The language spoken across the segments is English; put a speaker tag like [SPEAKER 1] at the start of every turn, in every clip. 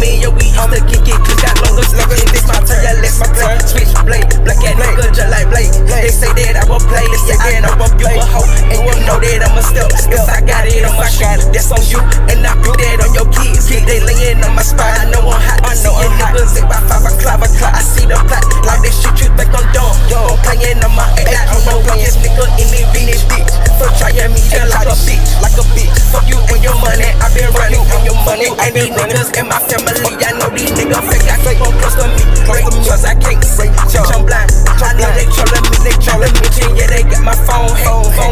[SPEAKER 1] me and yo, we used to kick it. Cause got longer slipping. This my turn, yeah, let's my turn. Switch blade, black at nigga just like Blade. They say that I will play, they say that I won't. You a hoe, and you know that I'm a step. Cause I got it on my shoulder, that's on you. And I do that on your kids. They laying on my spine, I know I'm hot. I know I'm niggas at by 5 o'clock. I see the plot, like this shit you think I'm dumb. I'm playing on my ass, I'm no this nigga in this bitch. So trying me just like a bitch. Fuck you and your money, I been running on your money. I need niggas in my family, I know these niggas fake. I keep on close to me, cause I can't see. I'm blind, I know they trolling me. Yeah, they got my phone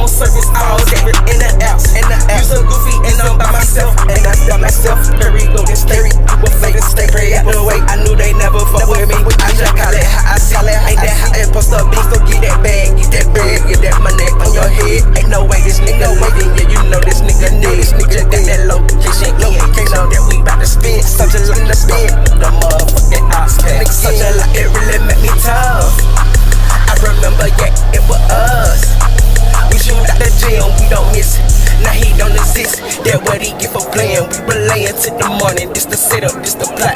[SPEAKER 1] service all day in the app. You so goofy and I'm by myself, and I feel myself. Very go this theory, people fake and stay straight out the way. I knew they never fuck with me. I just call it how I see it. Ain't that how it supposed to be? So get that bag, get that money on your head. Ain't no way this nigga waiting. Yeah, you know this nigga need. This nigga got that location. Can't know that we bout to spin. Such a lot in the spin. The motherfucking ops. Such a lot, it really make me tough. I remember, yeah, it was us. We shoot out the gym, we don't miss it. Now he don't exist. That what he get for playing. We relaying till the morning. This the setup, this the plan.